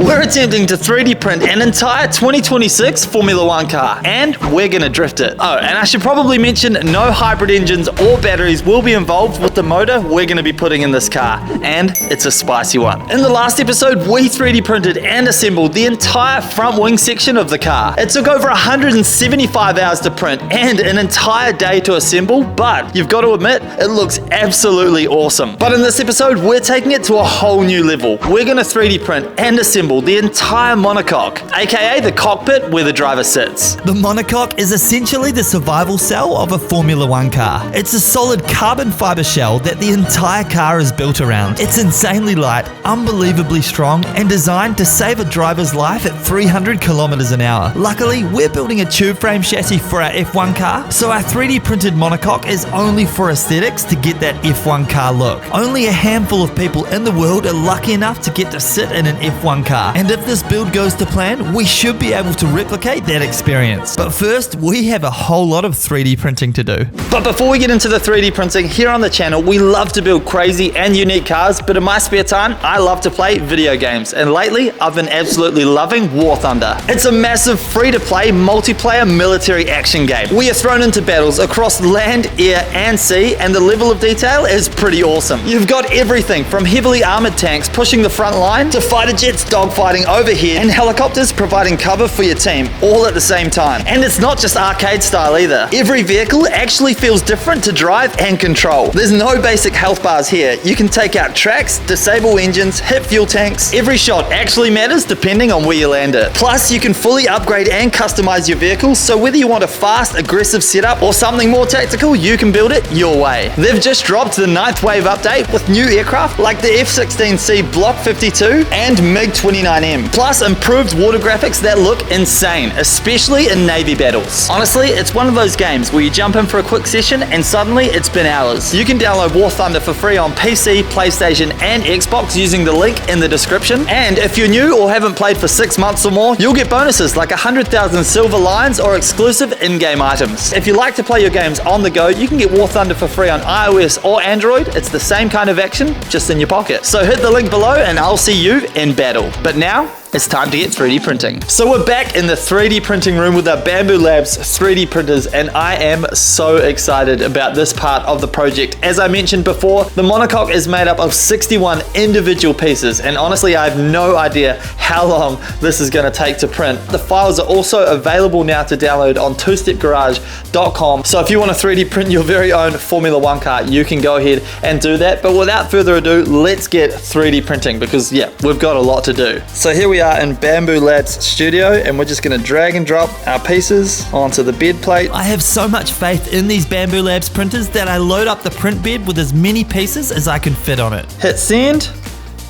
We're attempting to 3D print an entire 2026 Formula One car, and we're gonna drift it. Oh, and I should probably mention no hybrid engines or batteries will be involved with the motor we're gonna be putting in this car, and it's a spicy one. In the last episode, we 3D printed and assembled the entire front wing section of the car. It took over 175 hours to print and an entire day to assemble, but you've got to admit, it looks absolutely awesome. But in this episode, we're taking it to a whole new level. We're gonna 3D print and assemble the entire monocoque, aka the cockpit where the driver sits. The monocoque is essentially the survival cell of a Formula One car. It's a solid carbon fiber shell that the entire car is built around. It's insanely light, unbelievably strong, and designed to save a driver's life at 300 kilometers an hour. Luckily, we're building a tube frame chassis for our F1 car, so our 3D printed monocoque is only for aesthetics to get that F1 car look. Only a handful of people in the world are lucky enough to get to sit in an F1 car, and if this build goes to plan, we should be able to replicate that experience. But first, we have a whole lot of 3D printing to do. But before we get into the 3D printing, here on the channel, we love to build crazy and unique cars, but in my spare time, I love to play video games, and lately, I've been absolutely loving War Thunder. It's a massive free-to-play multiplayer military action game. We are thrown into battles across land, air, and sea, and the level of detail is pretty awesome. You've got everything from heavily armored tanks pushing the front line to fighter jets dogfighting overhead and helicopters providing cover for your team, all at the same time. And it's not just arcade style either. Every vehicle actually feels different to drive and control. There's no basic health bars here. You can take out tracks, disable engines, hit fuel tanks. Every shot actually matters depending on where you land it. Plus, you can fully upgrade and customize your vehicles, so whether you want a fast, aggressive setup or something more tactical, you can build it your way. They've just dropped the 9th wave update with new aircraft like the F-16C Block 52 and MiG-29M, plus improved water graphics that look insane, especially in Navy battles. Honestly, it's one of those games where you jump in for a quick session and suddenly it's been hours. You can download War Thunder for free on PC, PlayStation, and Xbox using the link in the description. And if you're new or haven't played for 6 months or more, you'll get bonuses like 100,000 silver lions or exclusive in-game items. If you like to play your games on the go, you can get War Thunder for free on iOS or Android. It's the same kind of action, just in your pocket. So hit the link below and I'll see you in battle. But now, it's time to get 3D printing. So we're back in the 3D printing room with our Bamboo Labs 3D printers, and I am so excited about this part of the project. As I mentioned before, the monocoque is made up of 61 individual pieces, and honestly, I have no idea how long this is gonna take to print. The files are also available now to download on twostepgarage.com. So if you want to 3D print your very own Formula One car, you can go ahead and do that. But without further ado, let's get 3D printing because yeah, we've got a lot to do. So here we are in Bamboo Labs studio, and we're just going to drag and drop our pieces onto the bed plate. I have so much faith in these Bamboo Labs printers that I load up the print bed with as many pieces as I can fit on it. Hit send.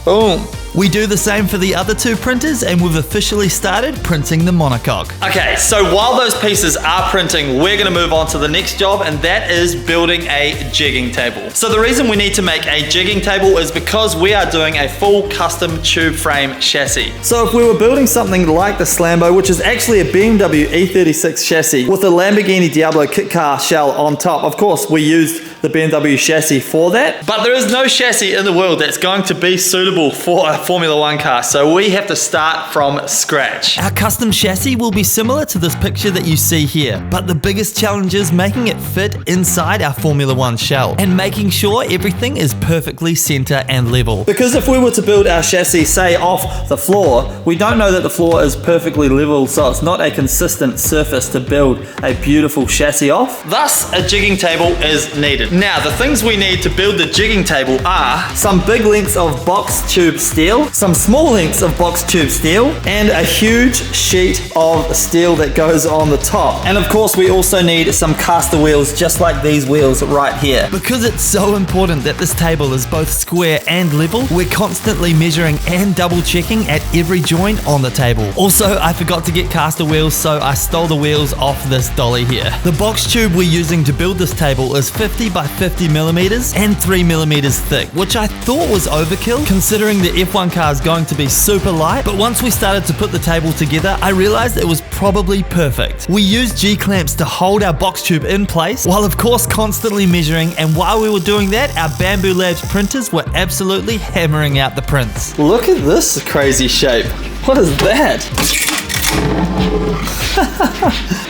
Boom. We do the same for the other two printers, and we've officially started printing the monocoque. Okay, so while those pieces are printing, we're gonna move on to the next job, and that is building a jigging table. So the reason we need to make a jigging table is because we are doing a full custom tube frame chassis. So if we were building something like the Slambo, which is actually a BMW E36 chassis with a Lamborghini Diablo kit car shell on top, of course we used the BMW chassis for that, but there is no chassis in the world that's going to be suitable for a Formula One car, so we have to start from scratch. Our custom chassis will be similar to this picture that you see here, but the biggest challenge is making it fit inside our Formula One shell and making sure everything is perfectly center and level. Because if we were to build our chassis, say, off the floor, we don't know that the floor is perfectly level, so it's not a consistent surface to build a beautiful chassis off. Thus, a jigging table is needed. Now, the things we need to build the jigging table are some big lengths of box tube steel, some small lengths of box tube steel, and a huge sheet of steel that goes on the top. And of course, we also need some caster wheels just like these wheels right here. Because it's so important that this table is both square and level, we're constantly measuring and double checking at every joint on the table. Also, I forgot to get caster wheels, so I stole the wheels off this dolly here. The box tube we're using to build this table is 50 by 50 millimeters and 3 millimeters thick, which I thought was overkill considering the F1 car is going to be super light, but once we started to put the table together, I realized it was probably perfect. We used G-clamps to hold our box tube in place, while of course constantly measuring, and while we were doing that, our Bamboo Labs printers were absolutely hammering out the prints. Look at this crazy shape. What is that?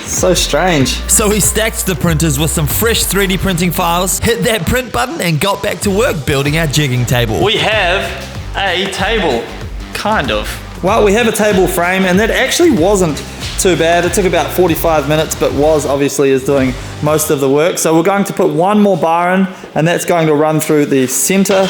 So strange. So we stacked the printers with some fresh 3D printing files, hit that print button, and got back to work building our jigging table. We have a table, kind of. Well, we have a table frame, and that actually wasn't too bad. It took about 45 minutes, but obviously is doing most of the work. So we're going to put one more bar in, and that's going to run through the center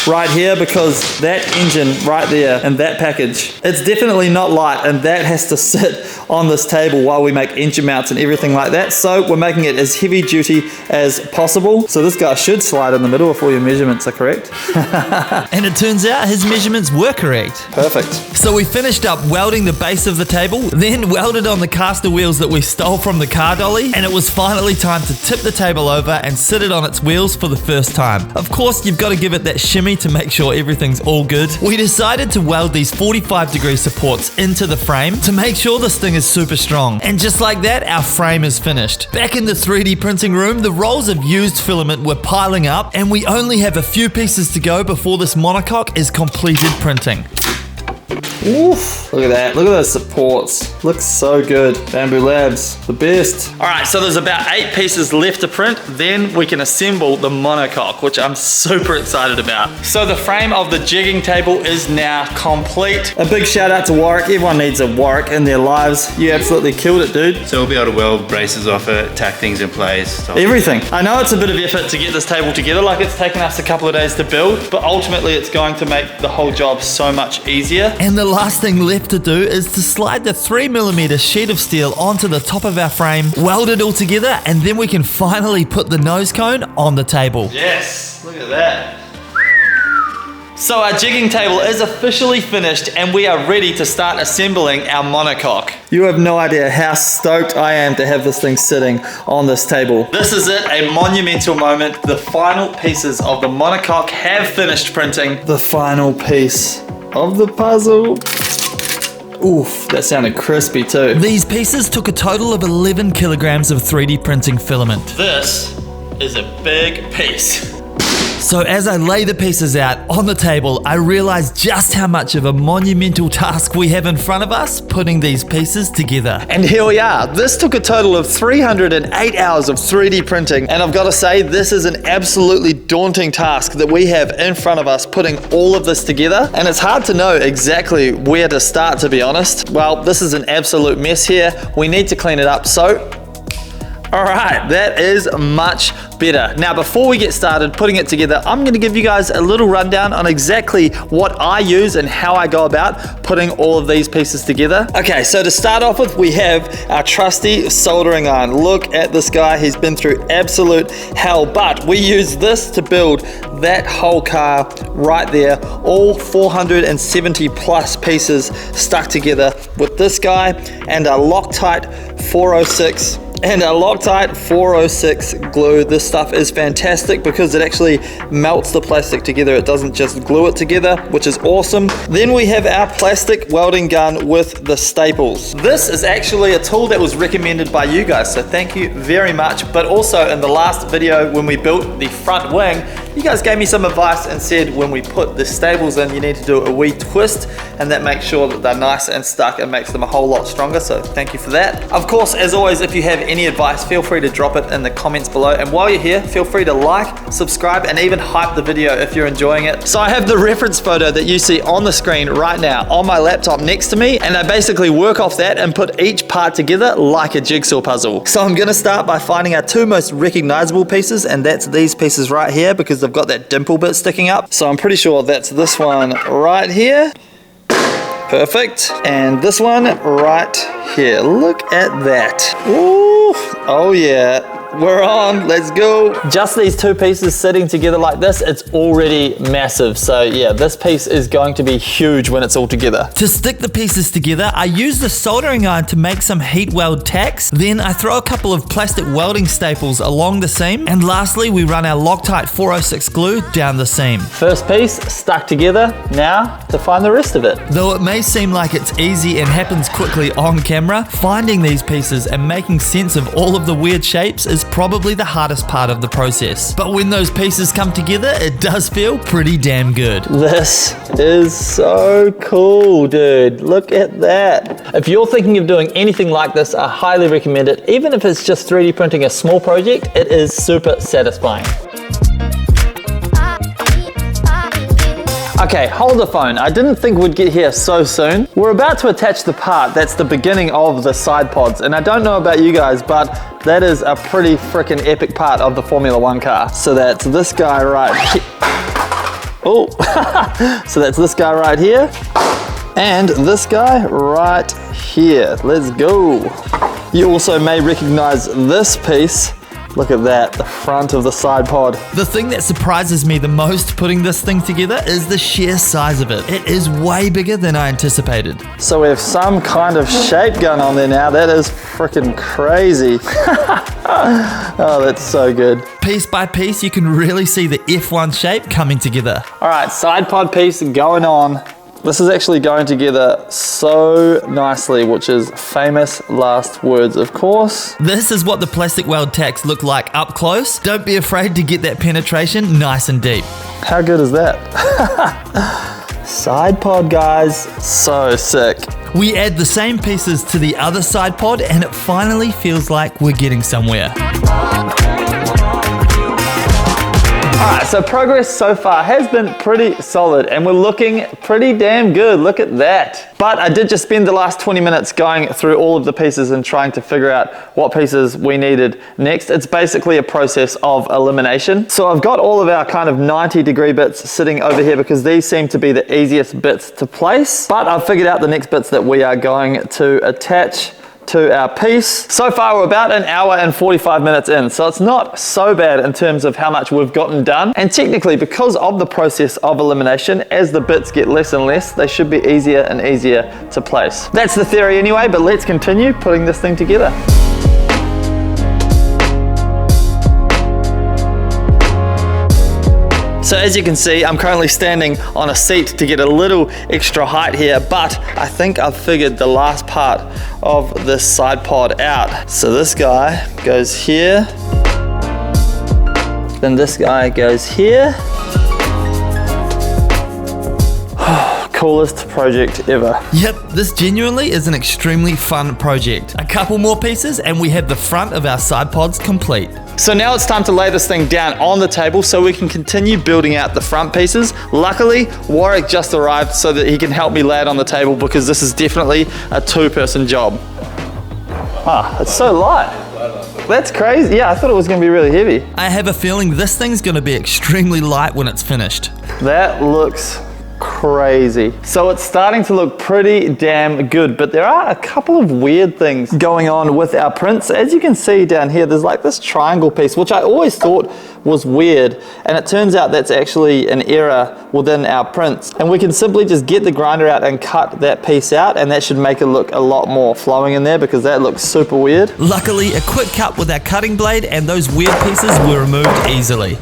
right here, because that engine right there and that package, it's definitely not light, and that has to sit on this table while we make engine mounts and everything like that. So we're making it as heavy duty as possible. So this guy should slide in the middle if all your measurements are correct. And it turns out his measurements were correct. Perfect. So we finished up welding the base of the table, then welded on the caster wheels that we stole from the car dolly, and it was finally time to tip the table over and sit it on its wheels for the first time. Of course, you've got to give it that shimmy to make sure everything's all good. We decided to weld these 45-degree supports into the frame to make sure this thing is super strong. And just like that, our frame is finished. Back in the 3D printing room, the rolls of used filament were piling up, and we only have a few pieces to go before this monocoque is completed printing. Oof, look at that. Look at those supports. Looks so good. Bamboo Labs, the best. All right, so there's about 8 pieces left to print. Then we can assemble the monocoque, which I'm super excited about. So the frame of the jigging table is now complete. A big shout out to Warwick. Everyone needs a Warwick in their lives. You absolutely killed it, dude. So we'll be able to weld braces off it, tack things in place. Everything. I know it's a bit of effort to get this table together, like it's taken us a couple of days to build, but ultimately it's going to make the whole job so much easier. And the last thing left to do is to slide the 3mm sheet of steel onto the top of our frame, weld it all together, and then we can finally put the nose cone on the table. Yes, look at that. So our jigging table is officially finished, and we are ready to start assembling our monocoque. You have no idea how stoked I am to have this thing sitting on this table. This is it, a monumental moment. The final pieces of the monocoque have finished printing. The final piece of the puzzle. Oof, that sounded crispy too. These pieces took a total of 11 kilograms of 3D printing filament. This is a big piece. So as I lay the pieces out on the table, I realized just how much of a monumental task we have in front of us putting these pieces together. And here we are. This took a total of 308 hours of 3D printing. And I've got to say, this is an absolutely daunting task that we have in front of us putting all of this together. And it's hard to know exactly where to start, to be honest. Well, this is an absolute mess here. We need to clean it up. So, all right, that is much better. Now, before we get started putting it together, I'm going to give you guys a little rundown on exactly what I use and how I go about putting all of these pieces together. Okay, so to start off with, we have our trusty soldering iron. Look at this guy. He's been through absolute hell, but we use this to build that whole car right there, all 470 plus pieces stuck together with this guy and a Loctite 406 and a Loctite 406 glue. This stuff is fantastic because it actually melts the plastic together. It doesn't just glue it together, which is awesome. Then we have our plastic welding gun with the staples. This is actually a tool that was recommended by you guys, so thank you very much. But also in the last video when we built the front wing, you guys gave me some advice and said when we put the staples in, you need to do a wee twist, and that makes sure that they're nice and stuck and makes them a whole lot stronger, so thank you for that. Of course, as always, if you have any advice, feel free to drop it in the comments below, and while you're here, feel free to like, subscribe, and even hype the video if you're enjoying it. So I have the reference photo that you see on the screen right now on my laptop next to me, and I basically work off that and put each part together like a jigsaw puzzle. So I'm gonna start by finding our 2 most recognizable pieces, and that's these pieces right here because they've got that dimple bit sticking up. So I'm pretty sure that's this one right here. Perfect. And this one right here. Look at that. Ooh, oh yeah. We're on, let's go. Just these 2 pieces sitting together like this, it's already massive. So yeah, this piece is going to be huge when it's all together. To stick the pieces together, I use the soldering iron to make some heat weld tacks. Then I throw a couple of plastic welding staples along the seam. And lastly, we run our Loctite 406 glue down the seam. First piece stuck together. Now to find the rest of it. Though it may seem like it's easy and happens quickly on camera, finding these pieces and making sense of all of the weird shapes is probably the hardest part of the process. But when those pieces come together, it does feel pretty damn good. This is so cool, dude. Look at that. If you're thinking of doing anything like this, I highly recommend it. Even if it's just 3D printing a small project, it is super satisfying. Okay, hold the phone. I didn't think we'd get here so soon. We're about to attach the part that's the beginning of the side pods, and I don't know about you guys, but that is a pretty freaking epic part of the Formula One car. So that's this guy right here. Oh, so that's this guy right here, and this guy right here. Let's go. You also may recognize this piece. Look at that, the front of the side pod. The thing that surprises me the most putting this thing together is the sheer size of it. It is way bigger than I anticipated. So we have some kind of shape going on there now. That is freaking crazy. Oh, that's so good. Piece by piece, you can really see the F1 shape coming together. All right, side pod piece going on. This is actually going together so nicely, which is famous last words, of course. This is what the plastic weld tacks look like up close. Don't be afraid to get that penetration nice and deep. How good is that? Side pod, guys, so sick. We add the same pieces to the other side pod and it finally feels like we're getting somewhere. Alright, so progress so far has been pretty solid and we're looking pretty damn good. Look at that. But I did just spend the last 20 minutes going through all of the pieces and trying to figure out what pieces we needed next. It's basically a process of elimination. So I've got all of our kind of 90-degree bits sitting over here because these seem to be the easiest bits to place. But I've figured out the next bits that we are going to attach to our piece. So far we're about an hour and 45 minutes in, so it's not so bad in terms of how much we've gotten done. And technically, because of the process of elimination, as the bits get less and less, they should be easier and easier to place. That's the theory anyway, but let's continue putting this thing together. So as you can see, I'm currently standing on a seat to get a little extra height here, but I think I've figured the last part of this side pod out. So this guy goes here, then this guy goes here. Coolest project ever. Yep, this genuinely is an extremely fun project. A couple more pieces and we have the front of our side pods complete. So now it's time to lay this thing down on the table so we can continue building out the front pieces. Luckily, Warwick just arrived so that he can help me lay it on the table because this is definitely a two-person job. Ah, it's so light. That's crazy. Yeah, I thought it was going to be really heavy. I have a feeling this thing's going to be extremely light when it's finished. That looks crazy. So it's starting to look pretty damn good, but there are a couple of weird things going on with our prints. As you can see down here, there's like this triangle piece, which I always thought was weird, and it turns out that's actually an error within our prints. And we can simply just get the grinder out and cut that piece out, and that should make it look a lot more flowing in there because that looks super weird. Luckily, a quick cut with our cutting blade and those weird pieces were removed easily.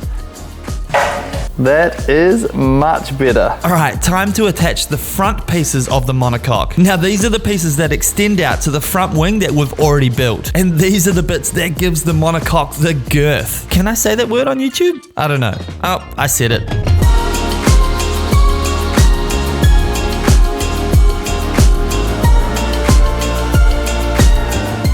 That is much better. All right, time to attach the front pieces of the monocoque. Now, these are the pieces that extend out to the front wing that we've already built. And these are the bits that gives the monocoque the girth. Can I say that word on YouTube? I don't know. Oh, I said it.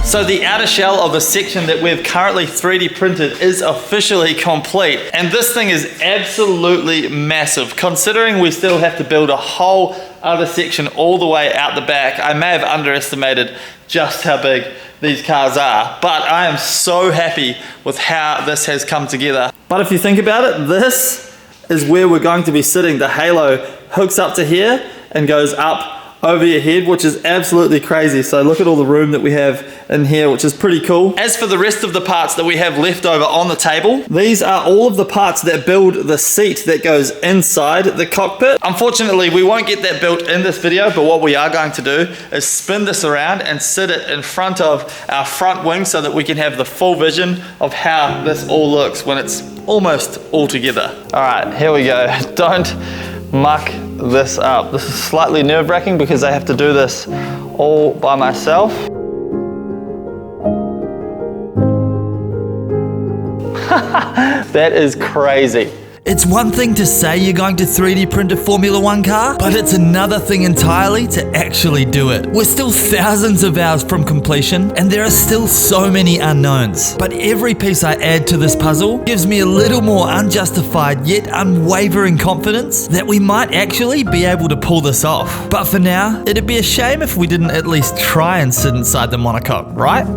So the outer shell of the section that we've currently 3D printed is officially complete. And this thing is absolutely massive. Considering we still have to build a whole other section all the way out the back, I may have underestimated just how big these cars are. But I am so happy with how this has come together. But if you think about it, this is where we're going to be sitting. The halo hooks up to here and goes up over your head, which is absolutely crazy. So look at all the room that we have in here, which is pretty cool. As for the rest of the parts that we have left over on the table, these are all of the parts that build the seat that goes inside the cockpit. Unfortunately, we won't get that built in this video, but what we are going to do is spin this around and sit it in front of our front wing so that we can have the full vision of how this all looks when it's almost all together. All right, here we go. Don't muck this up. This is slightly nerve-wracking because I have to do this all by myself. That is crazy. It's one thing to say you're going to 3D print a Formula One car, but it's another thing entirely to actually do it. We're still thousands of hours from completion, and there are still so many unknowns. But every piece I add to this puzzle gives me a little more unjustified yet unwavering confidence that we might actually be able to pull this off. But for now, it'd be a shame if we didn't at least try and sit inside the monocoque, right?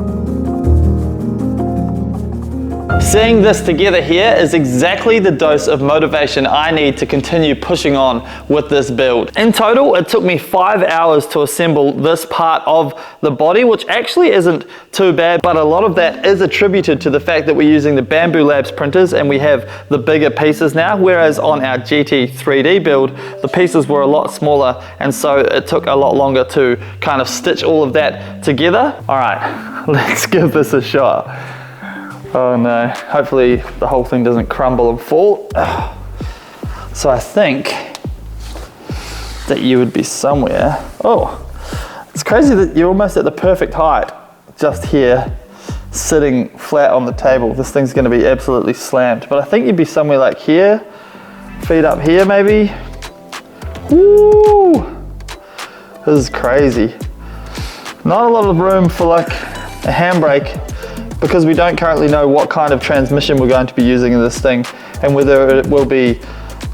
Seeing this together here is exactly the dose of motivation I need to continue pushing on with this build. In total, it took me 5 hours to assemble this part of the body, which actually isn't too bad, but a lot of that is attributed to the fact that we're using the Bamboo Labs printers and we have the bigger pieces now, whereas on our GT 3D build, the pieces were a lot smaller, and so it took a lot longer to kind of stitch all of that together. All right, let's give this a shot. Oh no, hopefully the whole thing doesn't crumble and fall. So I think that you would be somewhere. Oh, it's crazy that you're almost at the perfect height, just here, sitting flat on the table. This thing's gonna be absolutely slammed, but I think you'd be somewhere like here, feet up here maybe. Woo! This is crazy. Not a lot of room for like a handbrake, because we don't currently know what kind of transmission we're going to be using in this thing and whether it will be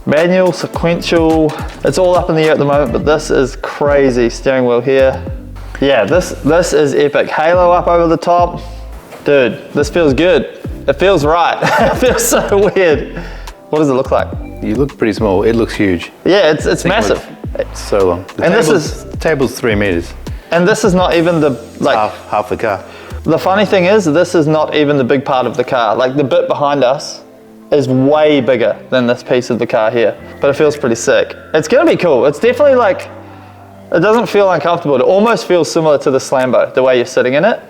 manual, sequential. It's all up in the air at the moment, but this is crazy. Steering wheel here. Yeah, this is epic. Halo up over the top. Dude, this feels good. It feels right. It feels so weird. What does it look like? You look pretty small. It looks huge. Yeah, it's massive. It's so long. The table's 3 meters. And this is not even the, like, half the car. The funny thing is, this is not even the big part of the car. Like, the bit behind us is way bigger than this piece of the car here, but it feels pretty sick. It's gonna be cool. It's definitely like, it doesn't feel uncomfortable. It almost feels similar to the Slambo, the way you're sitting in it.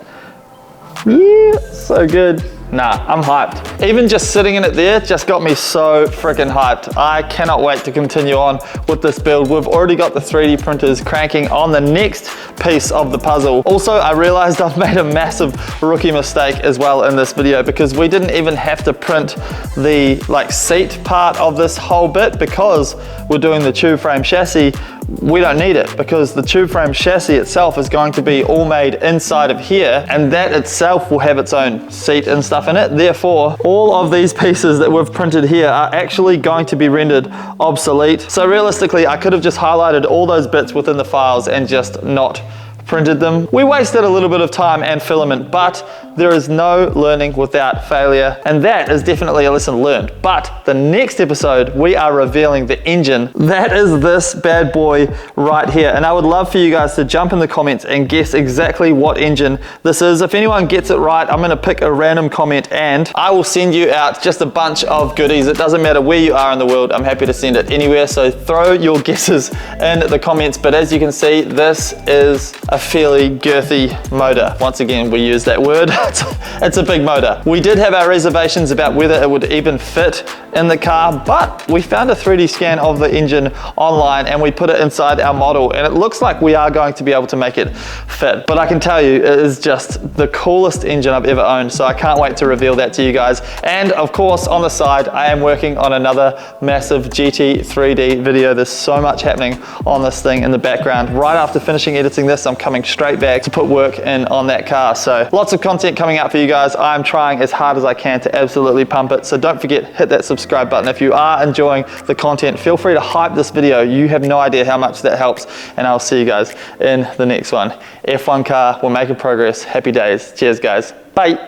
Yeah, so good. Nah, I'm hyped. Even just sitting in it there just got me so freaking hyped. I cannot wait to continue on with this build. We've already got the 3D printers cranking on the next piece of the puzzle. Also, I realized I've made a massive rookie mistake as well in this video, because we didn't even have to print the seat part of this whole bit, because we're doing the tube frame chassis. We don't need it, because the tube frame chassis itself is going to be all made inside of here, and that itself will have its own seat and stuff in it. Therefore, all of these pieces that we've printed here are actually going to be rendered obsolete. So realistically, I could have just highlighted all those bits within the files and just not printed them. We wasted a little bit of time and filament, but there is no learning without failure, and that is definitely a lesson learned. But the next episode, we are revealing the engine. That is this bad boy right here, and I would love for you guys to jump in the comments and guess exactly what engine this is. If anyone gets it right, I'm gonna pick a random comment and I will send you out just a bunch of goodies. It doesn't matter where you are in the world, I'm happy to send it anywhere, so throw your guesses in the comments. But as you can see, this is a fairly girthy motor. Once again, we use that word. It's a big motor. We did have our reservations about whether it would even fit in the car, but we found a 3D scan of the engine online and we put it inside our model, and it looks like we are going to be able to make it fit. But I can tell you, it is just the coolest engine I've ever owned, so I can't wait to reveal that to you guys. And of course, on the side, I am working on another massive GT 3D video. There's so much happening on this thing in the background. Right after finishing editing this, I'm coming straight back to put work in on that car. So lots of content coming out for you guys. I'm trying as hard as I can to absolutely pump it. So don't forget, hit that subscribe button. If you are enjoying the content, feel free to hype this video. You have no idea how much that helps. And I'll see you guys in the next one. F1 car, we're making progress. Happy days. Cheers guys. Bye.